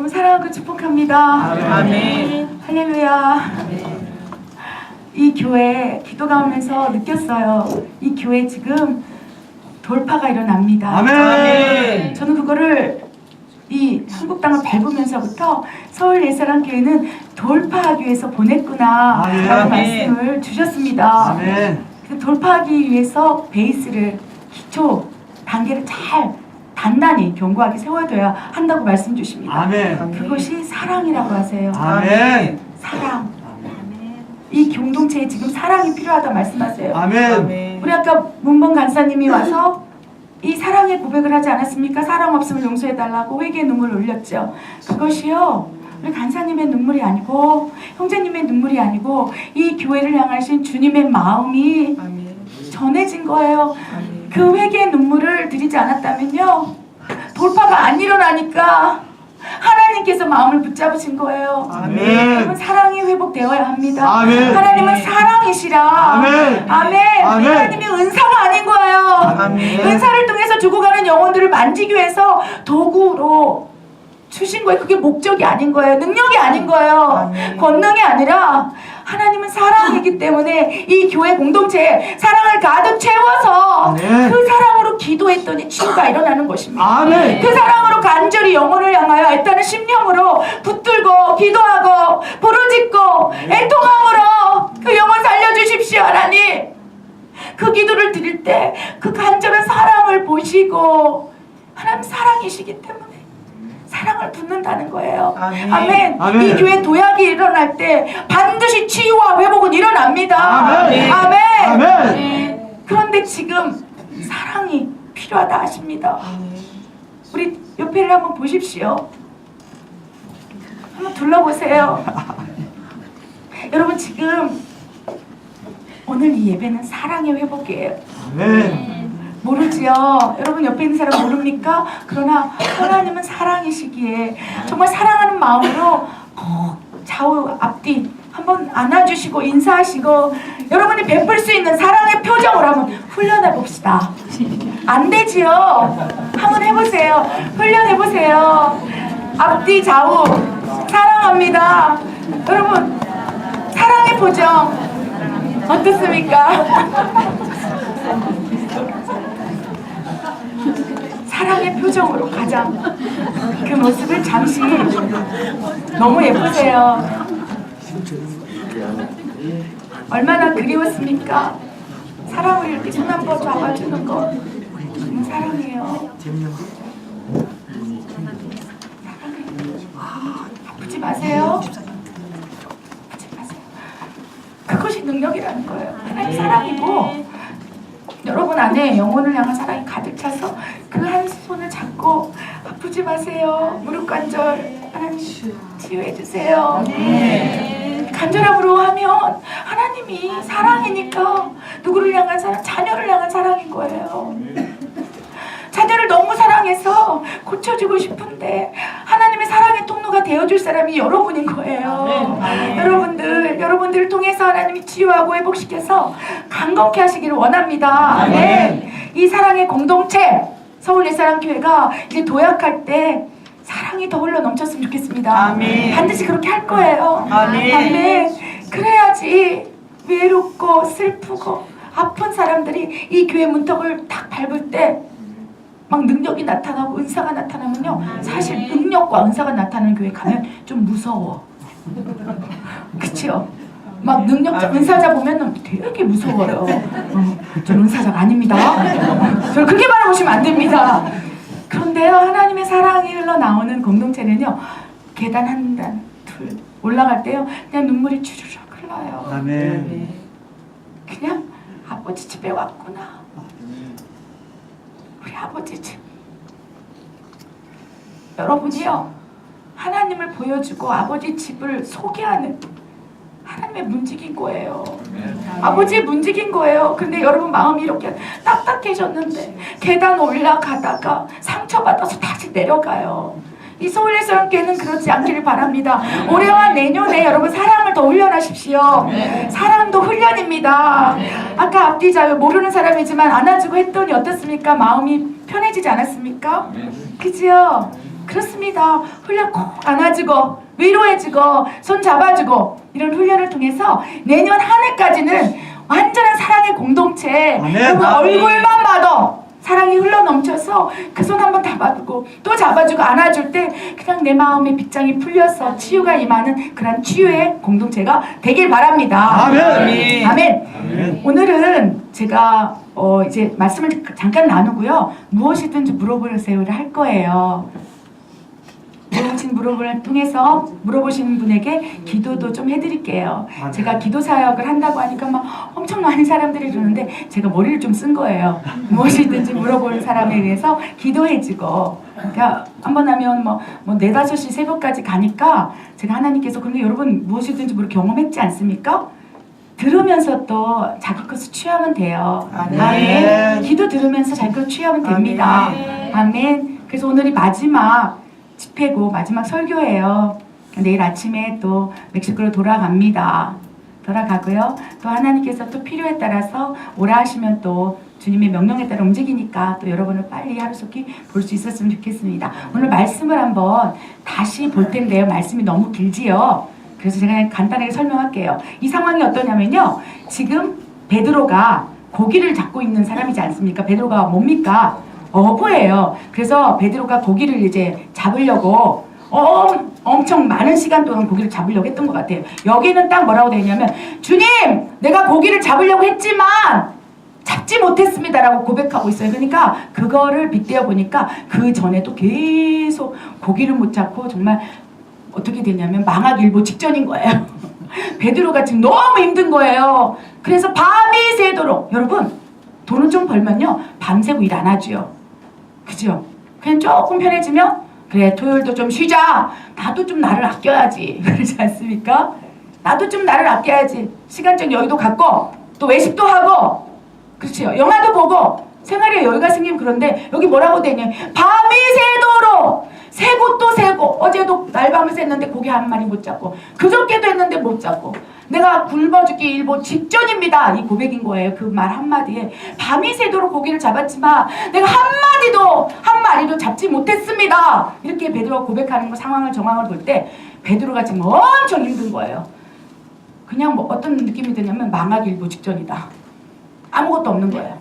너무 사랑하고 축복합니다. 아멘. 할렐루야. 이 교회 기도 가면서 느꼈어요. 이 교회 지금 돌파가 일어납니다. 아멘. 저는 그거를 이 한국 땅을 밟으면서부터 서울 예사랑교회는 돌파하기 위해서 보냈구나 라고 말씀을 주셨습니다. 돌파하기 위해서 베이스를, 기초 단계를 잘 단단히 견고하게 세워둬야 한다고 말씀 주십니다. 그것이 사랑이라고 하세요. 사랑. 이 공동체에 지금 사랑이 필요하다 말씀하세요. 우리 아까 문봉 간사님이 와서 이 사랑의 고백을 하지 않았습니까? 사랑 없으면 용서해달라고 회개의 눈물을 흘렸죠. 그것이요, 우리 간사님의 눈물이 아니고 형제님의 눈물이 아니고 이 교회를 향하신 주님의 마음이 전해진 거예요. 그 회개의 눈물을 드리지 않았다면요, 돌파가 안 일어나니까 하나님께서 마음을 붙잡으신 거예요. 여러분, 사랑이 회복되어야 합니다. 하나님은 사랑이시라. 아멘. 하나님이 은사가 아닌 거예요. 은사를 통해서 죽어가는 영혼들을 만지기 위해서 도구로 주신 거예요. 그게 목적이 아닌 거예요. 능력이 아닌 거예요. 권능이 아니라 하나님은 사랑이기 때문에 이 교회 공동체에 사랑을 가득 채워서 그 사랑으로 기도했더니 치유가 일어나는 것입니다. 그 사랑으로 간절히 영혼을 향하여 애타는 심령으로 붙들고 기도하고 부르짖고 애통함으로 그 영혼 살려주십시오. 하나님, 그 기도를 드릴 때 그 간절한 사랑을 보시고, 하나님 사랑이시기 때문에 사랑을 붙는다는 거예요. 아멘. 이 교회 도약이 일어날 때 반드시 치유와 회복은 일어납니다. 아멘. 그런데 지금 사랑이 필요하다 하십니다. 우리 옆에를 한번 보십시오. 한번 둘러보세요. 여러분, 지금 오늘 이 예배는 사랑의 회복이에요. 모르지요? 여러분, 옆에 있는 사람 모릅니까? 그러나 하나님은 사랑이시기에 정말 사랑하는 마음으로 좌우 앞뒤 한번 안아주시고 인사하시고 여러분이 베풀 수 있는 사랑의 표정을 한번 훈련해 봅시다. 안 되지요? 한번 해보세요. 훈련해 보세요. 앞뒤 좌우 사랑합니다. 여러분, 사랑의 표정 어떻습니까? 사랑의 표정으로 가장 그 모습을 잠시 너무 예쁘세요. 얼마나 그리웠습니까? 사랑을 이렇게 손 한 번 잡아주는 거 정말 사랑해요. 아프지 마세요. 아프지 마세요. 그것이 능력이라는 거예요. 하나님 사랑이고 여러분 안에 영혼을 향한 사랑이 가득 차서 그 한 손을 잡고 아프지 마세요. 무릎 관절 하나님 치유해 주세요. 간절함으로 하면 하나님이 사랑이니까 누구를 향한 사랑? 자녀를 향한 사랑인 거예요. 자녀를 너무 사랑해서 고쳐주고 싶은데 하나님의 사랑의 통로가 되어줄 사람이 여러분인 거예요. 여러분들을 통해서 하나님이 치유하고 회복시켜서 강건케 하시기를 원합니다. 이 사랑의 공동체 서울 예사랑교회가 이제 도약할 때 사랑이 더 흘러 넘쳤으면 좋겠습니다. 반드시 그렇게 할 거예요. 아멘. 그래야지 외롭고 슬프고 아픈 사람들이 이 교회 문턱을 딱 밟을 때 막 능력이 나타나고 은사가 나타나면요, 사실 능력과 은사가 나타나는 교회 가면 좀 무서워. 그치요? 막 능력자, 은사자 보면 되게 무서워요. 저 은사자가 아닙니다. 저를 그렇게 바라보시면 안 됩니다. 그런데요, 하나님의 사랑이 흘러나오는 공동체는요, 계단 한 단, 둘 올라갈 때요, 그냥 눈물이 주르륵 흘러요. 그냥 아버지 집에 왔구나. 우리 아버지 집. 여러분이요, 하나님을 보여주고 아버지 집을 소개하는 하나님의 문직인 거예요. 아버지의 문직인 거예요. 근데 여러분 마음이 이렇게 딱딱해졌는데 계단 올라가다가 상처받아서 다시 내려가요. 이 서울 예사랑교회는 그렇지 않기를 바랍니다. 올해와 내년에 여러분 사랑을 더 훈련하십시오. 사랑도 훈련입니다. 아까 앞뒤 자유 모르는 사람이지만 안아주고 했더니 어떻습니까? 마음이 편해지지 않았습니까? 그지요? 그렇습니다. 훈련 꼭 안아주고 위로해주고 손 잡아주고 이런 훈련을 통해서 내년 한 해까지는 완전한 사랑의 공동체. 여러분 얼굴만 봐도 사랑이 흘러넘쳐서 그 손 한번 잡아주고 또 잡아주고 안아줄 때 그냥 내 마음의 빗장이 풀려서 치유가 임하는 그런 치유의 공동체가 되길 바랍니다. 아멘. 아멘. 오늘은 제가 이제 말씀을 잠깐 나누고요. 무엇이든지 물어보세요를 할 거예요. 물어보를 통해서 물어보시는 분에게 기도도 좀 해드릴게요. 제가 기도 사역을 한다고 하니까 막 엄청 많은 사람들이 이러는데 제가 머리를 좀 쓴 거예요. 무엇이든지 물어보는 사람에 대해서 기도해주고, 그러니까 한번 하면 뭐 4, 5시 새벽까지 가니까 제가 하나님께서 그런데 여러분 무엇이든지 경험했지 않습니까? 들으면서 또 자기 것을 취하면 돼요. 아멘. 기도 들으면서 자기 것을 취하면 됩니다. 아멘. 그래서 오늘이 마지막 집회고 마지막 설교예요. 내일 아침에 또 멕시코로 돌아가고요. 또 하나님께서 또 필요에 따라서 오라 하시면 또 주님의 명령에 따라 움직이니까 또 여러분을 빨리 하루속히 볼 수 있었으면 좋겠습니다. 오늘 말씀을 한번 다시 볼 텐데요. 말씀이 너무 길지요. 그래서 제가 간단하게 설명할게요. 이 상황이 어떠냐면요. 지금 베드로가 고기를 잡고 있는 사람이지 않습니까? 베드로가 뭡니까? 어부예요. 그래서 베드로가 고기를 이제 잡으려고 엄청 많은 시간 동안 고기를 잡으려고 했던 것 같아요. 여기는 딱 뭐라고 되어 있냐면 주님 내가 고기를 잡으려고 했지만 잡지 못했습니다라고 고백하고 있어요. 그러니까 그거를 빗대어 보니까 그 전에도 계속 고기를 못 잡고 정말 어떻게 되냐면 망하기일보 직전인 거예요. 베드로가 지금 너무 힘든 거예요. 그래서 밤이 새도록, 여러분 돈을 좀 벌면요 밤새고 일 안 하죠. 그죠? 그냥 조금 편해지면 그래 토요일도 좀 쉬자. 나도 좀 나를 아껴야지. 그러지 않습니까? 나도 좀 나를 아껴야지. 시간적 여유도 갖고 또 외식도 하고, 그렇죠? 영화도 보고 생활에 여유가 생기면. 그런데 여기 뭐라고 되냐, 밤이 새도록 새고 또 새고. 어제도 날밤을 샜는데 고기 한 마리 못 잡고, 그저께도 했는데 못 잡고, 내가 굶어 죽기 일보 직전입니다. 이 고백인 거예요. 그 말 한마디에 밤이 새도록 고기를 잡았지만 내가 한 마리도 잡지 못했습니다. 이렇게 베드로가 고백하는 거, 상황을 볼 때 베드로가 지금 엄청 힘든 거예요. 그냥 뭐 어떤 느낌이 드냐면 망하기일보 직전이다. 아무것도 없는 거예요.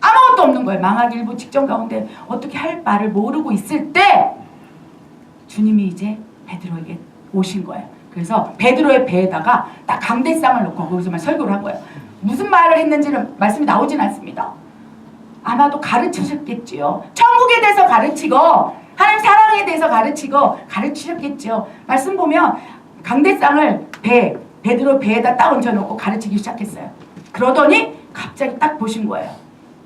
아무것도 없는 거예요. 망하기일보 직전 가운데 어떻게 할 바를 모르고 있을 때 주님이 이제 베드로에게 오신 거예요. 그래서 베드로의 배에다가 딱 강대상을 놓고 거기서만 설교를 한 거예요. 무슨 말을 했는지는 말씀이 나오진 않습니다. 아마도 가르치셨겠지요. 천국에 대해서 가르치고 하나님 사랑에 대해서 가르치셨겠지요. 말씀 보면 강대상을 베드로 배에다 딱 얹어놓고 가르치기 시작했어요. 그러더니 갑자기 딱 보신 거예요.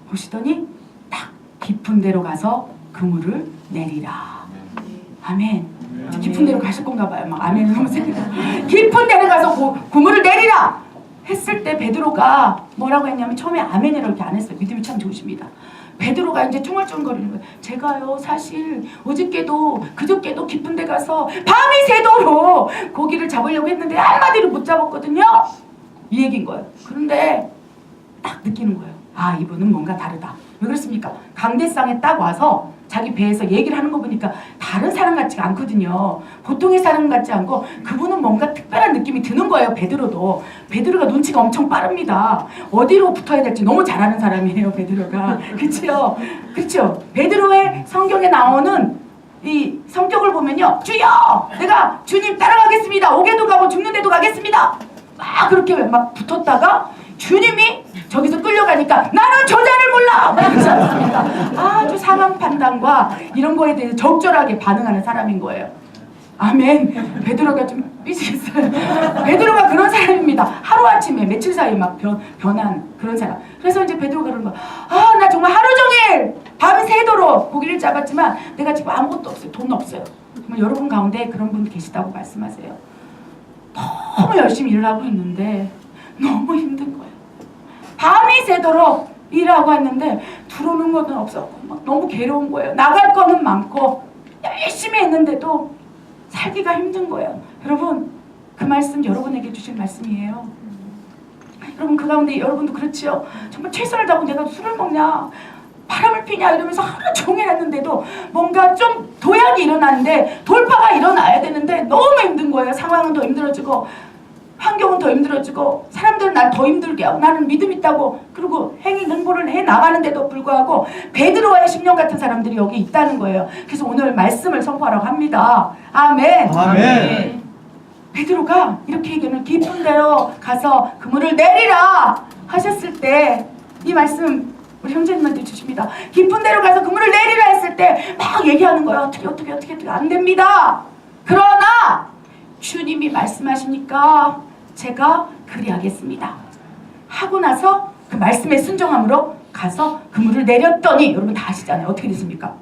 보시더니 딱 깊은 데로 가서 그물을 내리라. 아멘. 깊은 데로 가실 건가 봐요. 막 아멘을 하면서 깊은 데로 가서 그물을 내리라 했을 때 베드로가 뭐라고 했냐면, 처음에 아멘이라고 이렇게 안 했어요. 믿음이 참 좋으십니다. 베드로가 이제 쭝얼쭝얼거리는 거예요. 제가요 사실 어저께도 그저께도 깊은 데 가서 밤이 새도록 고기를 잡으려고 했는데 한마디로 못 잡았거든요. 이 얘기인 거예요. 그런데 딱 느끼는 거예요. 아, 이분은 뭔가 다르다. 왜 그렇습니까? 강대상에 딱 와서 자기 배에서 얘기를 하는 거 보니까 다른 사람 같지가 않거든요. 보통의 사람 같지 않고 그분은 뭔가 특별한 느낌이 드는 거예요. 베드로도. 베드로가 눈치가 엄청 빠릅니다. 어디로 붙어야 될지 너무 잘 아는 사람이에요, 베드로가. 그렇죠? 그렇죠? 베드로의 성경에 나오는 이 성격을 보면요, 주여! 내가 주님 따라가겠습니다. 오게도 가고 죽는 데도 가겠습니다. 막 그렇게 막 붙었다가 주님이 저기서 끌려가니까 나는 저자를 몰라! 그러지 않습니까? 아주 상황 판단과 이런 거에 대해서 적절하게 반응하는 사람인 거예요. 아멘. 베드로가 좀 삐지겠어요. 베드로가 그런 사람입니다. 하루아침에 며칠 사이에 막 변한 그런 사람. 그래서 이제 베드로가 그러는 거야. 아, 나 정말 하루 종일 밤이 새도록 고기를 잡았지만 내가 지금 아무것도 없어요. 돈 없어요. 정말 여러분 가운데 그런 분 계시다고 말씀하세요. 너무 열심히 일을 하고 있는데 너무 힘든 거예요. 밤이 새도록 일하고 했는데 들어오는 것은 없었고 막 너무 괴로운 거예요. 나갈 거는 많고 열심히 했는데도 살기가 힘든 거예요. 여러분, 그 말씀 여러분에게 주신 말씀이에요. 여러분, 그 가운데 여러분도 그렇지요. 정말 최선을 다하고 내가 술을 먹냐 바람을 피냐 이러면서 하루 종일 했는데도 뭔가 좀 도약이 일어나는데 돌파가 일어나야 되는데 너무 힘든 거예요. 상황은 더 힘들어지고 환경은 더 힘들어지고 사람들은 날 더 힘들게 하고 나는 믿음 있다고 그리고 행보를 해 나가는데도 불구하고 베드로와의 10년 같은 사람들이 여기 있다는 거예요. 그래서 오늘 말씀을 선포하라고 합니다. 아멘. 아멘. 베드로가 이렇게 얘기하는 깊은 데로 가서 그물을 내리라 하셨을 때 이 말씀 우리 형제님한테 주십니다. 깊은 데로 가서 그물을 내리라 했을 때 막 얘기하는 거예요. 어떻게 안 됩니다. 그러나 주님이 말씀하시니까 제가 그리하겠습니다 하고 나서 그 말씀에 순종함으로 가서 그물을 내렸더니 여러분 다 아시잖아요. 어떻게 됐습니까?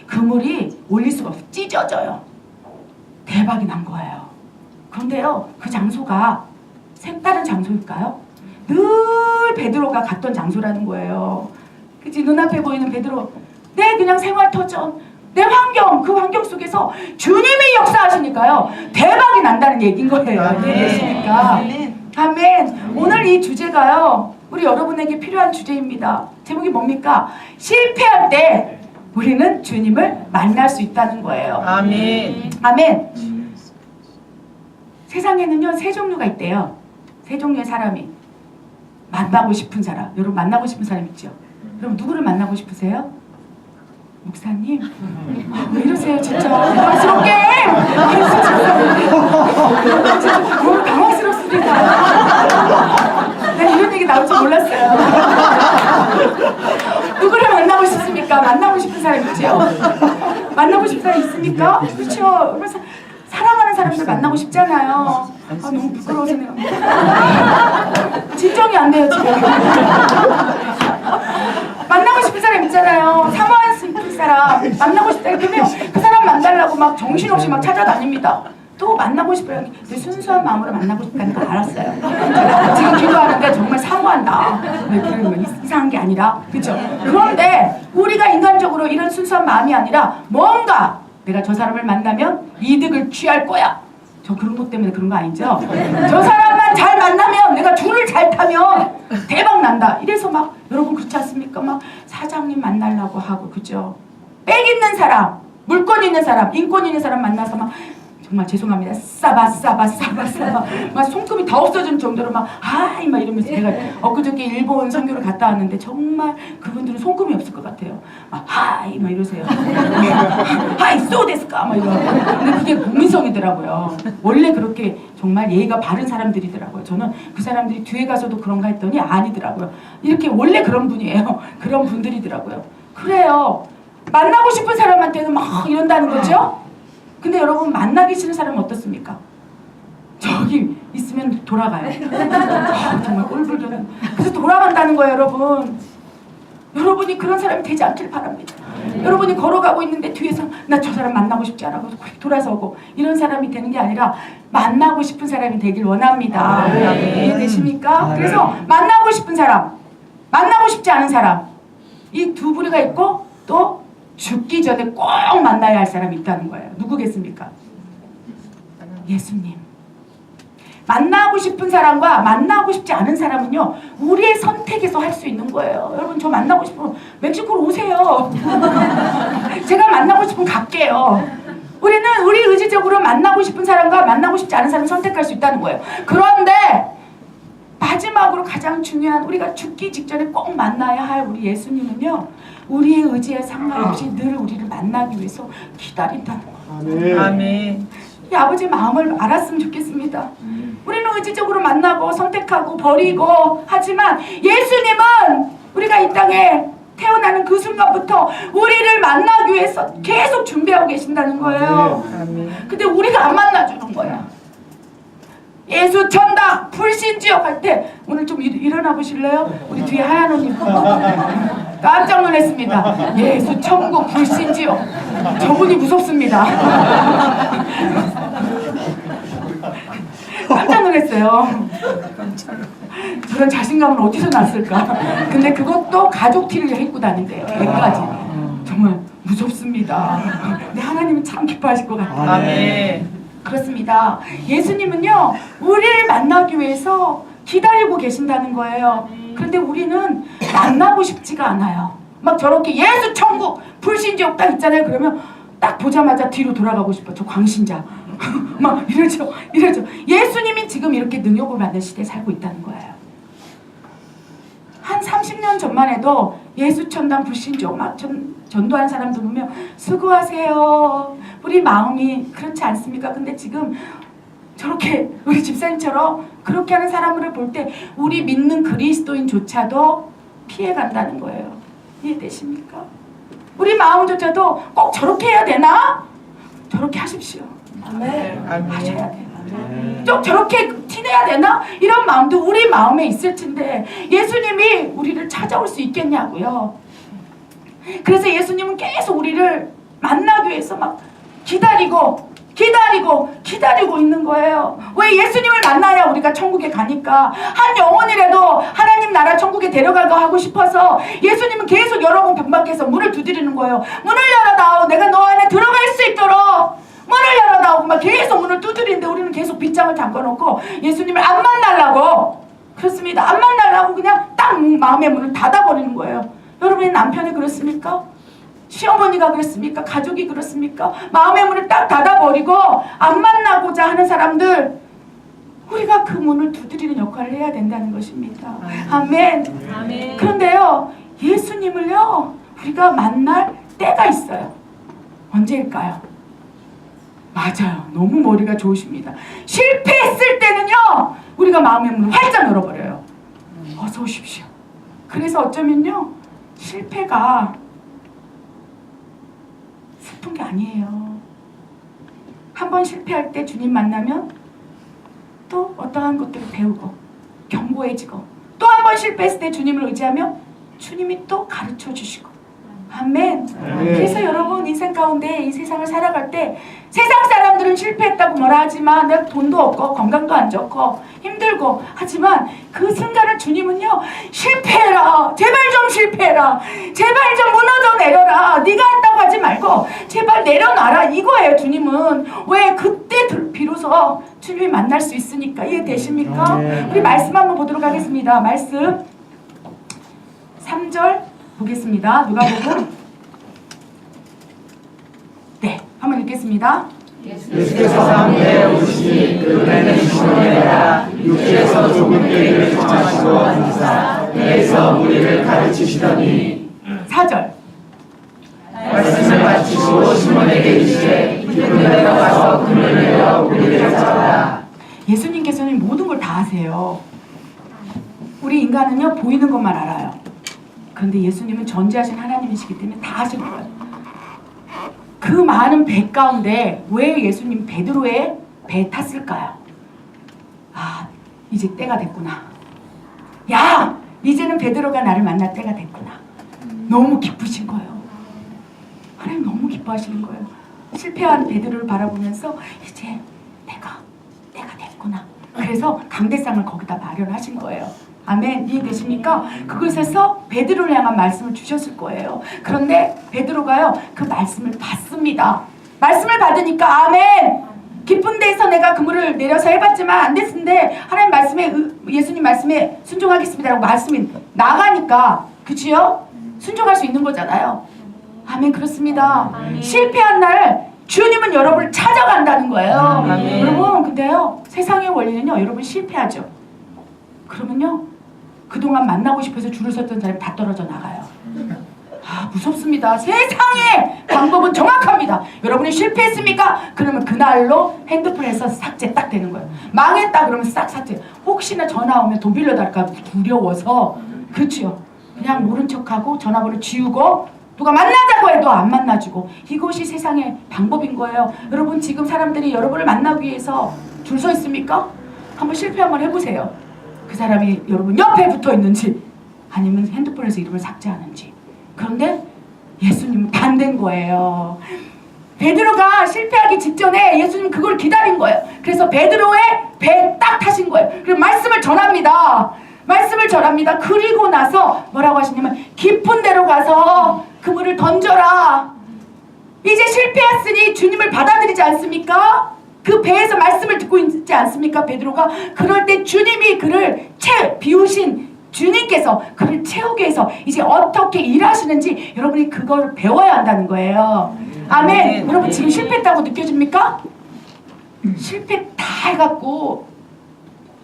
그물이 올릴 수가 없어 찢어져요. 대박이 난 거예요. 그런데요, 그 장소가 색다른 장소일까요? 늘 베드로가 갔던 장소라는 거예요. 그치? 눈앞에 보이는 베드로, 내 그냥 생활터전, 내 환경, 그 환경 속에서 주님이 역사하시니까요, 대박이 난다는 얘기인 거예요. 이해되십니까? 아멘. 오늘 이 주제가요, 우리 여러분에게 필요한 주제입니다. 제목이 뭡니까? 실패할 때 우리는 주님을 만날 수 있다는 거예요. 아멘. 아멘. 세상에는요, 세 종류가 있대요. 세 종류의 사람이. 만나고 싶은 사람. 여러분 만나고 싶은 사람 있죠? 여러분 누구를 만나고 싶으세요? 목사님? 왜 이러세요 진짜 당황스럽게. 너무 당황스럽습니다. 난 이런 얘기 나올 줄 몰랐어요. 누구를 만나고 싶습니까? 만나고 싶은 사람 있죠? 만나고 싶은 사람 있습니까? 그렇죠. 그래서 사랑하는 사람들 만나고 싶잖아요. 아, 너무 부끄러워서 내가 진정이 안 돼요 지금. 만나고 싶은 사람 있잖아요. 사모할 수 있는 사람 만나고 싶다 그러면 그 사람 만나려고 막 정신없이 막 찾아다닙니다. 또 만나고 싶어요. 내 순수한 마음으로 만나고 싶다는 거 알았어요. 제가 지금 기도하는데 정말 사모한다. 이상한 게 아니라 그렇죠. 그런데 우리가 인간적으로 이런 순수한 마음이 아니라 뭔가 내가 저 사람을 만나면 이득을 취할 거야. 저 그런 것 때문에 그런 거 아니죠? 저 사람만 잘 만나면 내가 줄을 잘 타면 대박 난다. 이래서 막 여러분 그렇지 않습니까? 막 사장님 만나려고 하고 그죠? 빽 있는 사람, 물건 있는 사람, 인권 있는 사람 만나서 막 정말 죄송합니다. 싸바 막 손금이 다 없어질 정도로 막 하이 막 이러면서 내가 엊그저께 일본 선교를 갔다 왔는데 정말 그분들은 손금이 없을 것 같아요. 막 하이 막 이러세요. 하이 소 데스까 막 이러고. 근데 그게 국민성이더라고요. 원래 그렇게 정말 예의가 바른 사람들이더라고요. 저는 그 사람들이 뒤에 가서도 그런가 했더니 아니더라고요. 이렇게 원래 그런 분이에요. 그런 분들이더라고요. 그래요. 만나고 싶은 사람한테는 막 이런다는 거죠. 근데 여러분 만나기 싫은 사람은 어떻습니까? 저기 있으면 돌아가요. 정말 꼴불견. 그래서 돌아간다는 거예요 여러분. 여러분이 그런 사람이 되지 않길 바랍니다. 여러분이 걸어가고 있는데 뒤에서 나 저 사람 만나고 싶지 않아 돌아서고 이런 사람이 되는 게 아니라 만나고 싶은 사람이 되길 원합니다. 이해되십니까? 그래서 만나고 싶은 사람, 만나고 싶지 않은 사람 이 두 부류가 있고 또 죽기 전에 꼭 만나야 할 사람이 있다는 거예요. 누구겠습니까? 예수님. 만나고 싶은 사람과 만나고 싶지 않은 사람은요 우리의 선택에서 할 수 있는 거예요. 여러분 저 만나고 싶으면 멕시코로 오세요. 제가 만나고 싶으면 갈게요. 우리는 우리 의지적으로 만나고 싶은 사람과 만나고 싶지 않은 사람을 선택할 수 있다는 거예요. 그런데 마지막으로 가장 중요한 우리가 죽기 직전에 꼭 만나야 할 우리 예수님은요 우리의 의지에 상관없이 늘 우리를 만나기 위해서 기다린다는 거예요. 아멘. 이 아버지의 마음을 알았으면 좋겠습니다. 우리는 의지적으로 만나고 선택하고 버리고 하지만 예수님은 우리가 이 땅에 태어나는 그 순간부터 우리를 만나기 위해서 계속 준비하고 계신다는 거예요. 근데 우리가 안 만나주는 거야. 예수 천당 불신지옥 할 때 오늘 좀 일어나 보실래요? 우리 뒤에 하얀 옷 입고 깜짝 놀랐습니다. 예수 천국 불신지옥 저분이 무섭습니다. 깜짝 놀랐어요. 저런 자신감은 어디서 났을까? 근데 그것도 가족 티를 입고 다닌대요. 애까지. 정말 무섭습니다. 근데 하나님은 참 기뻐하실 것 같아요. 아멘. 그렇습니다. 예수님은요 우리를 만나기 위해서 기다리고 계신다는 거예요. 그런데 우리는 만나고 싶지가 않아요. 막 저렇게 예수 천국 불신지옥 딱 있잖아요. 그러면 딱 보자마자 뒤로 돌아가고 싶어. 저 광신자. 막 이러죠. 예수님이 지금 이렇게 능욕을 받는 시대에 살고 있다는 거예요. 한 30년 전만 해도 예수천당 불신조 막 전도한 사람들 보면 수고하세요. 우리 마음이 그렇지 않습니까? 근데 지금 저렇게 우리 집사님처럼 그렇게 하는 사람을 볼 때 우리 믿는 그리스도인조차도 피해간다는 거예요. 이해되십니까? 우리 마음조차도 꼭 저렇게 해야 되나? 저렇게 하십시오. 하셔야 돼요. 좀 저렇게 티내야 되나? 이런 마음도 우리 마음에 있을 텐데 예수님이 우리를 찾아올 수 있겠냐고요. 그래서 예수님은 계속 우리를 만나기 위해서 막 기다리고 있는 거예요. 왜 예수님을 만나야 우리가 천국에 가니까. 한 영혼이라도 하나님 나라 천국에 데려가고 하고 싶어서 예수님은 계속 여러분 방 밖에서 문을 두드리는 거예요. 문을 열어다오. 내가 너 안에 들어갈 수 있도록 문을 열어다오. 막 계속 문을 두드리는데 우리는 계속 빗장을 잠궈놓고 예수님을 안 만나려고, 그렇습니다. 안 만나려고 그냥 딱 마음의 문을 닫아버리는 거예요. 여러분의 남편이 그렇습니까? 시어머니가 그렇습니까? 가족이 그렇습니까? 마음의 문을 딱 닫아버리고 안 만나고자 하는 사람들, 우리가 그 문을 두드리는 역할을 해야 된다는 것입니다. 아멘. 그런데요, 예수님을요 우리가 만날 때가 있어요. 언제일까요? 맞아요. 너무 머리가 좋으십니다. 실패했을 때는요 우리가 마음의 문을 활짝 열어버려요. 어서 오십시오. 그래서 어쩌면요 실패가 슬픈 게 아니에요. 한 번 실패할 때 주님 만나면 또 어떠한 것들을 배우고 견고해지고, 또 한 번 실패했을 때 주님을 의지하면 주님이 또 가르쳐 주시고. 아멘. 그래서 여러분 인생 가운데 이 세상을 살아갈 때 세상 사람들은 실패했다고 뭐라 하지만 내가 돈도 없고 건강도 안 좋고 힘들고 하지만 그 순간을 주님은요 실패해라. 제발 좀 실패해라. 제발 좀 무너져 내려라. 네가 한다고 하지 말고 제발 내려놔라. 이거예요. 주님은. 왜? 그때 비로소 주님이 만날 수 있으니까. 이해되십니까? 우리 말씀 한번 보도록 하겠습니다. 말씀 3절 보겠습니다. 누가복음. 네, 한번 읽겠습니다. 예수께서 가운데 오시니 그 눈에는 시몬에다가 육지에서 좁은 길을 정하시고 앉으사 배에서 우리를 가르치시더니 4절. 말씀을 마치시고 시몬에게 이르시되 깊은 데로 가서 그물 내어 우리를 잡으라. 예수님께서는 모든 걸 다 아세요. 우리 인간은요 보이는 것만 알아요. 그런데 예수님은 전지하신 하나님이시기 때문에 다 아실 거예요. 그 많은 배 가운데 왜 예수님 베드로의 배에 탔을까요? 아, 이제 때가 됐구나. 야, 이제는 베드로가 나를 만날 때가 됐구나. 너무 기쁘신 거예요. 하나님 너무 기뻐하시는 거예요. 실패한 베드로를 바라보면서 이제 때가 됐구나. 그래서 강대상을 거기다 마련하신 거예요. 아멘. 이해되십니까? 그곳에서 베드로를 향한 말씀을 주셨을 거예요. 그런데 베드로가요 그 말씀을 받습니다. 말씀을 받으니까 아멘. 깊은 데에서 내가 그물을 내려서 해봤지만 안 됐는데 하나님 말씀에 예수님 말씀에 순종하겠습니다라고 말씀이 나가니까, 그치요? 순종할 수 있는 거잖아요. 아멘. 그렇습니다. 아멘. 실패한 날 주님은 여러분을 찾아간다는 거예요. 아멘. 여러분 근데요 세상의 원리는요 여러분 실패하죠. 그러면요 그동안 만나고 싶어서 줄을 섰던 사람이 다 떨어져 나가요. 아 무섭습니다. 세상의 방법은 정확합니다. 여러분이 실패했습니까? 그러면 그날로 핸드폰에서 삭제 딱 되는 거예요. 망했다 그러면 싹 삭제. 혹시나 전화 오면 돈 빌려달까 두려워서, 그렇죠? 그냥 모른 척하고 전화번호 지우고 누가 만나자고 해도 안 만나주고. 이것이 세상의 방법인 거예요. 여러분 지금 사람들이 여러분을 만나기 위해서 줄 서 있습니까? 한번 실패 한번 해보세요. 그 사람이 여러분 옆에 붙어 있는지 아니면 핸드폰에서 이름을 삭제하는지. 그런데 예수님은 반대인 거예요. 베드로가 실패하기 직전에 예수님은 그걸 기다린 거예요. 그래서 베드로의 배에 딱 타신 거예요. 그리고 말씀을 전합니다. 그리고 나서 뭐라고 하시냐면 깊은 데로 가서 그물을 던져라. 이제 실패했으니 주님을 받아들이지 않습니까? 그 배에서 말씀을 듣고 있지 않습니까? 베드로가. 그럴 때 주님이 그를 비우신 주님께서 그를 채우기 위해서 이제 어떻게 일하시는지 여러분이 그걸 배워야 한다는 거예요. 아멘. 여러분 지금 실패했다고 느껴집니까? 실패 다 해갖고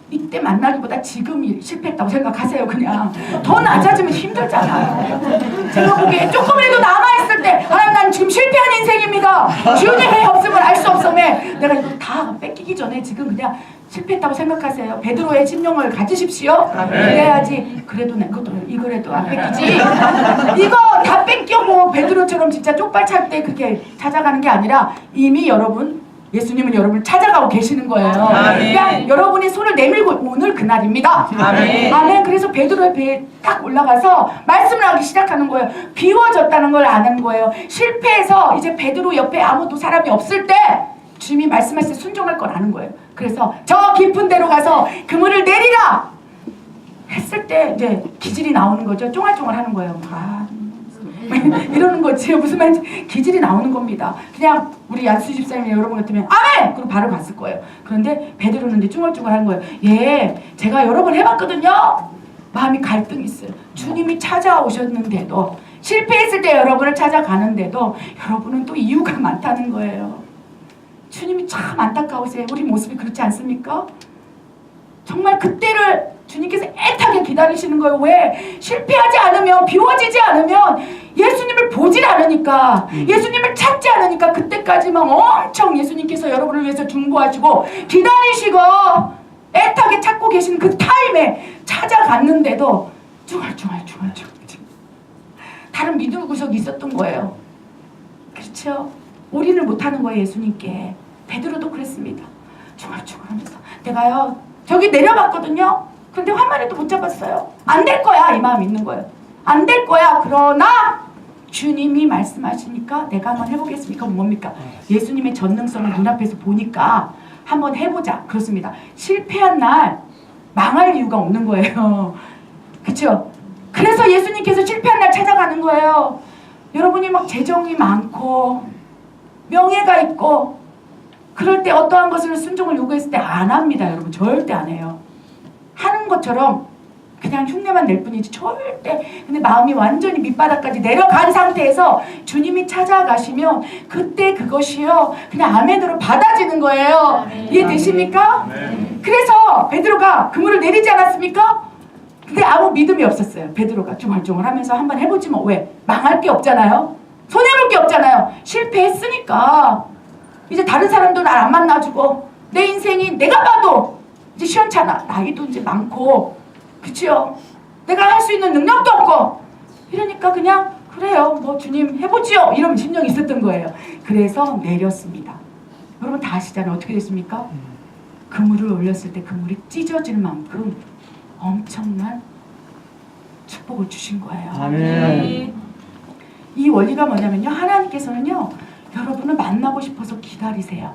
이때 만나기보다 지금이 실패했다고 생각하세요. 그냥 더 낮아지면 힘들잖아요. 제가 보기에 조금이라도 남아있을 때 하나님 난 지금 실패한 인생입니다. 주님의 없음을 알 수 없음에 내가 이거 다 뺏기기 전에 지금 그냥 실패했다고 생각하세요. 베드로의 심령을 가지십시오. 그래야지 그래도 내 것도 이거라도 안 뺏기지. 이거 다 뺏겨고 베드로처럼 진짜 쪽발 찰 때 그렇게 찾아가는 게 아니라 이미 여러분 예수님은 여러분을 찾아가고 계시는 거예요. 그냥 여러분이 손을 내밀고 오늘 그날입니다. 아멘. 그래서 베드로의 배에 딱 올라가서 말씀을 하기 시작하는 거예요. 비워졌다는 걸 아는 거예요. 실패해서 이제 베드로 옆에 아무도 사람이 없을 때 주님이 말씀하실 때 순종할 걸 아는 거예요. 그래서 저 깊은 데로 가서 그물을 내리라 했을 때 이제 기질이 나오는 거죠. 쫑알쫑알 하는 거예요. 이러는 거지. 무슨 말인지 기질이 나오는 겁니다. 그냥 우리 안수 집사님이 여러분 같으면 아멘! 그리고 바로 갔을 거예요. 그런데 베드로는 이제 쭈글쭈글 하는 거예요. 예, 제가 여러 번 해봤거든요. 마음이 갈등이 있어요. 주님이 찾아오셨는데도 실패했을 때 여러분을 찾아가는데도 여러분은 또 이유가 많다는 거예요. 주님이 참 안타까우세요. 우리 모습이 그렇지 않습니까? 정말 그때를 주님께서 애타게 기다리시는 거예요. 왜? 실패하지 않으면, 비워지지 않으면 예수님을 보질 않으니까, 예수님을 찾지 않으니까 그때까지만 엄청 예수님께서 여러분을 위해서 중보하시고 기다리시고 애타게 찾고 계시는 그 타임에 찾아갔는데도 쭈글쭈글 다른 믿음 구석이 있었던 거예요. 그렇죠? 올인을 못하는 거예요. 예수님께. 베드로도 그랬습니다. 쭈글쭈글 하면서 내가요 저기 내려봤거든요. 근데 한 마리도 못 잡았어요. 안 될 거야. 이 마음 있는 거예요. 안 될 거야. 그러나 주님이 말씀하시니까 내가 한번 해보겠습니까? 뭡니까? 예수님의 전능성을 눈앞에서 보니까 한번 해보자. 그렇습니다. 실패한 날 망할 이유가 없는 거예요. 그렇죠? 그래서 예수님께서 실패한 날 찾아가는 거예요. 여러분이 막 재정이 많고 명예가 있고 그럴 때 어떠한 것을 순종을 요구했을 때 안 합니다. 여러분 절대 안 해요. 하는 것처럼 그냥 흉내만 낼 뿐이지 절대. 근데 마음이 완전히 밑바닥까지 내려간 상태에서 주님이 찾아가시면 그때 그것이요 그냥 아멘으로 받아지는 거예요. 이해되십니까? 그래서 베드로가 그물을 내리지 않았습니까? 근데 아무 믿음이 없었어요. 베드로가 쭈글쭈글 하면서 한번 해보지 뭐. 왜? 망할 게 없잖아요. 손해볼 게 없잖아요. 실패했으니까 이제 다른 사람도 날 안 만나주고 내 인생이 내가 봐도 이제 시원찮아. 나이도 이제 많고 그치요? 내가 할 수 있는 능력도 없고 이러니까 그냥 그래요 뭐 주님 해보지요 이런 심령이 있었던 거예요. 그래서 내렸습니다. 여러분 다 아시잖아요. 어떻게 됐습니까? 그물을 올렸을 때 그물이 찢어질 만큼 엄청난 축복을 주신 거예요. 아멘. 이 원리가 뭐냐면요. 하나님께서는요. 여러분을 만나고 싶어서 기다리세요.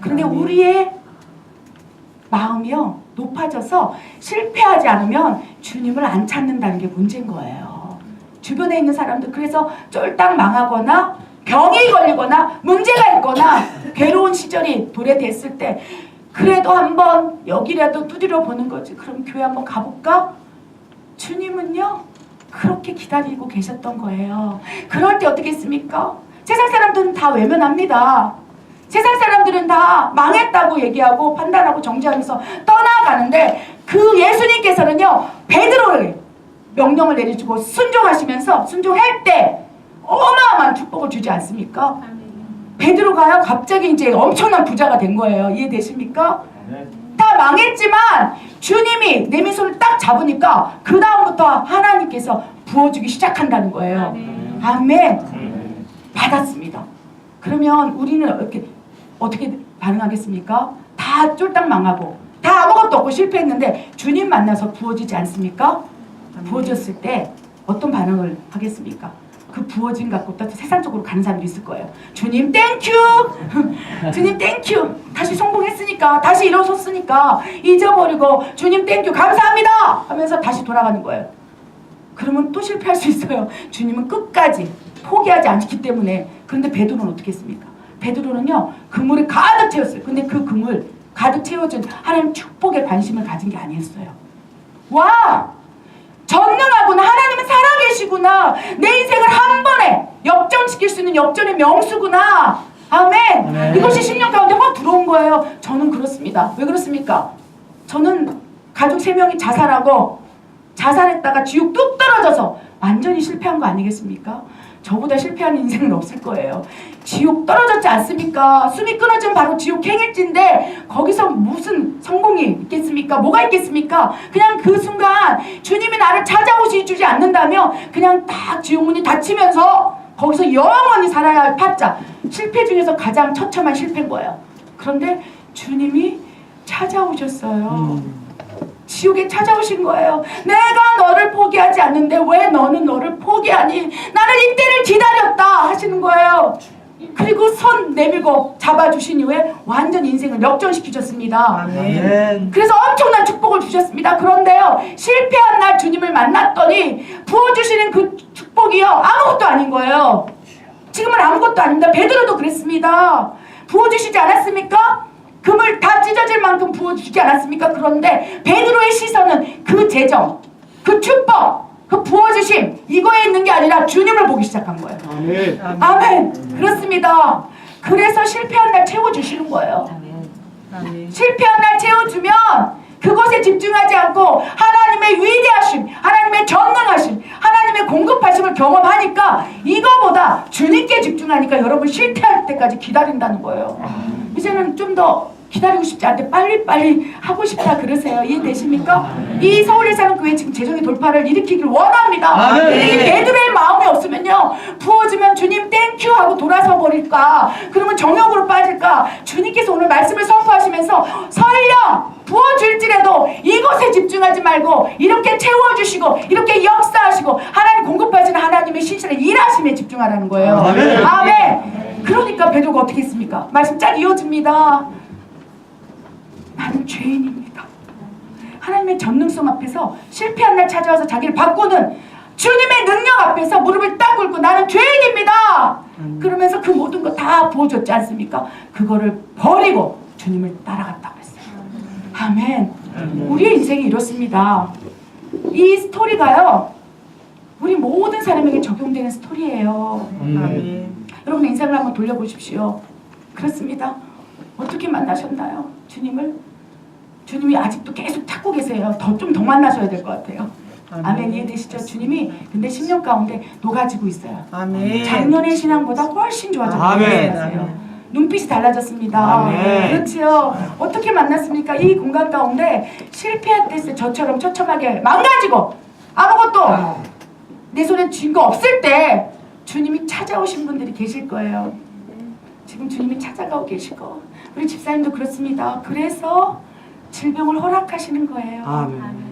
그런데 우리의 마음이요. 높아져서 실패하지 않으면 주님을 안 찾는다는 게 문제인 거예요. 주변에 있는 사람들 그래서 쫄딱 망하거나 병이 걸리거나 문제가 있거나 괴로운 시절이 도래됐을 때 그래도 한번 여기라도 두드려 보는 거지. 그럼 교회 한번 가볼까? 주님은요. 그렇게 기다리고 계셨던 거예요. 그럴 때 어떻게 했습니까? 세상 사람들은 다 외면합니다. 세상 사람들은 다 망했다고 얘기하고 판단하고 정죄하면서 떠나가는데 그 예수님께서는요. 베드로를 명령을 내려주고 순종하시면서 순종할 때 어마어마한 축복을 주지 않습니까? 베드로가요. 갑자기 이제 엄청난 부자가 된 거예요. 이해되십니까? 다 망했지만 주님이 내 손을 딱 잡으니까 그 다음부터 하나님께서 부어주기 시작한다는 거예요. 아멘. 받았습니다. 그러면 우리는 어떻게 반응하겠습니까? 다 쫄딱 망하고 다 아무것도 없고 실패했는데 주님 만나서 부어지지 않습니까? 부어졌을 때 어떤 반응을 하겠습니까? 그 부어진 갖고 또 세상적으로 가는 사람도 있을 거예요. 주님 땡큐! 주님 땡큐! 다시 성공했으니까 다시 일어섰으니까 잊어버리고 주님 땡큐 감사합니다! 하면서 다시 돌아가는 거예요. 그러면 또 실패할 수 있어요. 주님은 끝까지 포기하지 않기 때문에. 그런데 베드로는 어떻게 했습니까? 베드로는요. 그물을 가득 채웠어요. 근데 그 그물 가득 채워준 하나님 축복에 관심을 가진 게 아니었어요. 와! 전능하구나. 하나님은 살아계시구나. 내 인생을 한 번에 역전시킬 수 있는 역전의 명수구나. 아멘. 이것이 신령 가운데 확 들어온 거예요. 저는 그렇습니다. 왜 그렇습니까? 저는 가족 3명이 자살했다가 지옥 뚝 떨어져서 완전히 실패한 거 아니겠습니까? 저보다 실패하는 인생은 없을 거예요. 지옥 떨어졌지 않습니까? 숨이 끊어지면 바로 지옥 행일지인데 거기서 무슨 성공이 있겠습니까? 뭐가 있겠습니까? 그냥 그 순간 주님이 나를 찾아오시지 않는다면 그냥 딱 지옥문이 닫히면서 거기서 영원히 살아야 할 파자. 실패 중에서 가장 처참한 실패인 거예요. 그런데 주님이 찾아오셨어요. 지옥에 찾아오신 거예요. 내가 너를 포기하지 않는데 왜 너는 너를 포기하니? 나는 이때를 기다렸다 하시는 거예요. 그리고 손 내밀고 잡아주신 이후에 완전 인생을 역전시키셨습니다. 아멘. 그래서 엄청난 축복을 주셨습니다. 그런데요, 실패한 날 주님을 만났더니 부어주시는 그 축복이요, 아무것도 아닌 거예요. 지금은 아무것도 아닙니다. 베드로도 그랬습니다. 부어주시지 않았습니까? 금을 다 찢어질 만큼 부어주지 않았습니까? 그런데 베드로의 시선은 그 재정, 그 축복, 그 부어주심 이거에 있는 게 아니라 주님을 보기 시작한 거예요. 아멘. 아멘. 그렇습니다. 그래서 실패한 날 채워주시는 거예요. 아멘. 실패한 날 채워주면 그것에 집중하지 않고 하나님의 위대하심, 하나님의 전능하심, 하나님의 공급하심을 경험하니까 이거보다 주님께 집중하니까 여러분 실패할 때까지 기다린다는 거예요. 이제는 좀 더 기다리고 싶지 않은데 빨리빨리 하고 싶다 그러세요. 이해되십니까? 이 서울에 사는 교회 지금 재정의 돌파를 일으키길 원합니다. 이 베드로의 마음이 없으면요, 부어주면 주님 땡큐 하고 돌아서 버릴까? 그러면 정욕으로 빠질까? 주님께서 오늘 말씀을 선포하시면서 설령 부어줄지라도 이것에 집중하지 말고 이렇게 채워주시고 이렇게 역사하시고 하나님 공급하시는 하나님의 신실한 일하심에 집중하라는 거예요. 아멘. 아멘. 그러니까 베드로가 어떻게 했습니까? 말씀 쫙 이어집니다. 나는 죄인입니다. 하나님의 전능성 앞에서 실패한 날 찾아와서 자기를 바꾸는 주님의 능력 앞에서 무릎을 딱 꿇고 나는 죄인입니다. 그러면서 그 모든 거 다 부어줬지 않습니까? 그거를 버리고 주님을 따라갔다고 했어요. 아멘. 우리의 인생이 이렇습니다. 이 스토리가요, 우리 모든 사람에게 적용되는 스토리예요. 여러분 인생을 한번 돌려보십시오. 그렇습니다. 어떻게 만나셨나요? 주님을? 주님이 아직도 계속 찾고 계세요. 좀 더 만나셔야 될 것 같아요. 아멘. 이해되시죠? 주님이 근데 10년 가운데 녹아지고 있어요. 아멘. 작년의 신앙보다 훨씬 좋아졌어요. 아멘. 눈빛이 달라졌습니다. 아멘. 그렇지요. 어떻게 만났습니까? 이 공간 가운데 실패할 때 저처럼 처참하게 망가지고 아무것도 내 손에 쥔 거 없을 때 주님이 찾아오신 분들이 계실 거예요. 지금 주님이 찾아가고 계시고 우리 집사님도 그렇습니다. 그래서 질병을 허락하시는 거예요. 아멘.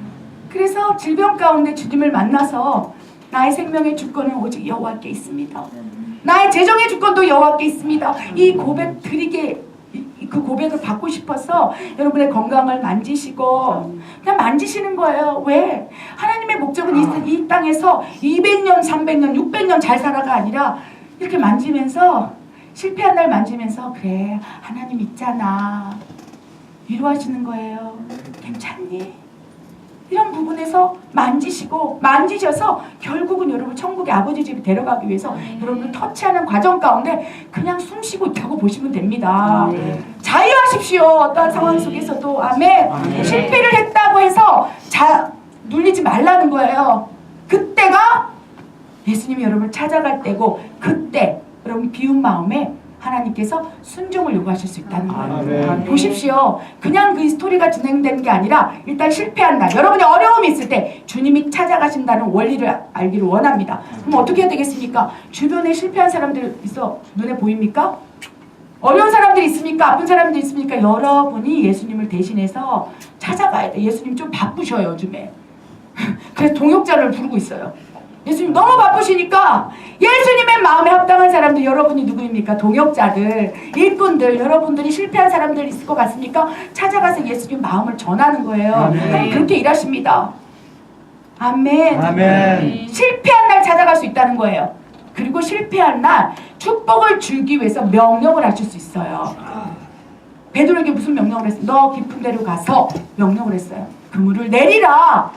그래서 질병 가운데 주님을 만나서 나의 생명의 주권은 오직 여호와께 있습니다. 나의 재정의 주권도 여호와께 있습니다. 이 고백 드리게 그 고백을 받고 싶어서 여러분의 건강을 만지시고 그냥 만지시는 거예요. 왜? 하나님의 목적은 이 땅에서 200년, 300년, 600년 잘 살아가 아니라 이렇게 만지면서 실패한 날 만지면서 그래 하나님 있잖아 위로하시는 거예요. 괜찮니? 이런 부분에서 만지셔서 결국은 여러분 천국의 아버지 집에 데려가기 위해서 여러분을 터치하는 과정 가운데 그냥 숨 쉬고 있다고 보시면 됩니다. 자유하십시오. 어떠한 상황 속에서도. 아멘. 실패를 했다고 해서 눌리지 말라는 거예요. 그때가 예수님이 여러분을 찾아갈 때고 그때 여러분 비운 마음에 하나님께서 순종을 요구하실 수 있다는 거예요. 아멘. 보십시오. 그냥 그 스토리가 진행되는 게 아니라 일단 실패한 날, 여러분이 어려움이 있을 때 주님이 찾아가신다는 원리를 알기를 원합니다. 그럼 어떻게 해야 되겠습니까? 주변에 실패한 사람들 있어 눈에 보입니까? 어려운 사람들이 있습니까? 아픈 사람들이 있습니까? 여러분이 예수님을 대신해서 찾아가야 돼. 예수님 좀 바쁘셔요 요즘에. 그래서 동역자를 부르고 있어요. 예수님 너무 바쁘시니까 예수님의 마음에 합당한 사람들 여러분이 누구입니까? 동역자들, 일꾼들, 여러분들이 실패한 사람들 있을 것 같습니까? 찾아가서 예수님 마음을 전하는 거예요. 하나님 그렇게 일하십니다. 아멘. 아멘. 실패한 날 찾아갈 수 있다는 거예요. 그리고 실패한 날 축복을 주기 위해서 명령을 하실 수 있어요. 베드로에게 무슨 명령을 했어요? 너 깊은 데로 가서 명령을 했어요. 그물을 내리라.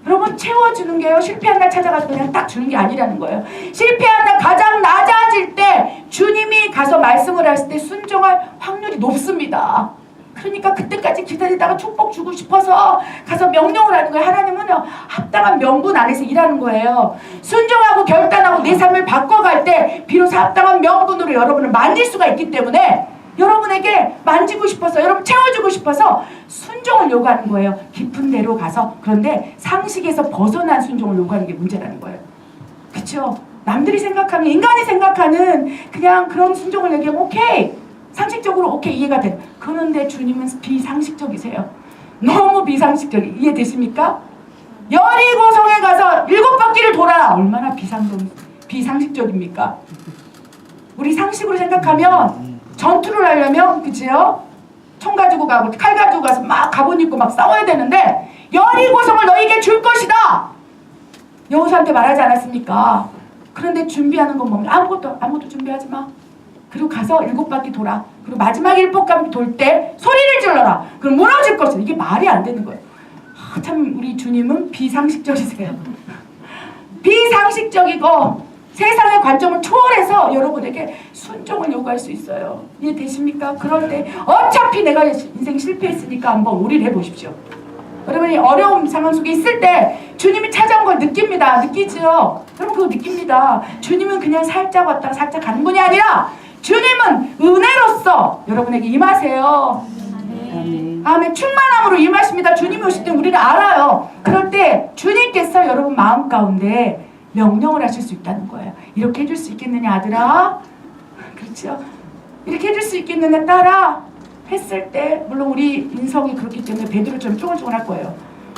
여러분 채워주는 게요. 실패한 날 찾아가서 그냥 딱 주는 게 아니라는 거예요. 실패한 날 가장 낮아질 때 주님이 가서 말씀을 하실 때 순종할 확률이 높습니다. 그러니까 그때까지 기다리다가 축복 주고 싶어서 가서 명령을 하는 거예요. 하나님은요 합당한 명분 안에서 일하는 거예요. 순종하고 결단하고 내 삶을 바꿔갈 때 비로소 합당한 명분으로 여러분을 만질 수가 있기 때문에 여러분에게 만지고 싶어서 여러분 채워주고 싶어서 순종을 요구하는 거예요. 깊은 데로 가서. 그런데 상식에서 벗어난 순종을 요구하는 게 문제라는 거예요. 그렇죠? 남들이 생각하는 인간이 생각하는 그냥 그런 순종을 얘기하면 오케이 상식적으로 오케이 이해가 돼. 그런데 주님은 비상식적이세요. 너무 비상식적이 이해되십니까? 여리고성에 가서 7바퀴를 돌아. 얼마나 비상식적입니까? 우리 상식으로 생각하면 전투를 하려면 그치요? 총 가지고 가고 칼 가지고 가서 막 갑옷 입고 막 싸워야 되는데 여리고성을 너에게 줄 것이다. 여호수아한테 말하지 않았습니까? 그런데 준비하는 건 뭡니까? 아무것도 준비하지 마. 그리고 가서 7바퀴 돌아. 그리고 마지막 7바퀴 돌 때 소리를 질러라. 그럼 무너질 것이다. 이게 말이 안 되는 거예요. 참 우리 주님은 비상식적이세요. 비상식적이고 세상의 관점을 초월해서 여러분에게 순종을 요구할 수 있어요. 이해되십니까? 그럴 때 어차피 내가 인생 실패했으니까 한번 우리를 해보십시오. 여러분이 어려운 상황 속에 있을 때 주님이 찾아온 걸 느낍니다. 느끼죠? 여러분 그거 느낍니다. 주님은 그냥 살짝 왔다가 살짝 가는 분이 아니라 주님은 은혜로서 여러분에게 임하세요. 아멘. 충만함으로 임하십니다. 주님이 오실 때 우리는 알아요. 그럴 때 주님께서 여러분 마음 가운데 명령을 하실 수 있다는 거예요. 이렇게 해줄 수 있겠느냐 아들아? 그렇죠? 이렇게 해줄 수 있겠느냐 딸아? 했을 때 물론 우리 인성이 그렇기 때문에 베드로처럼 쫑알쫑알 할 거예요.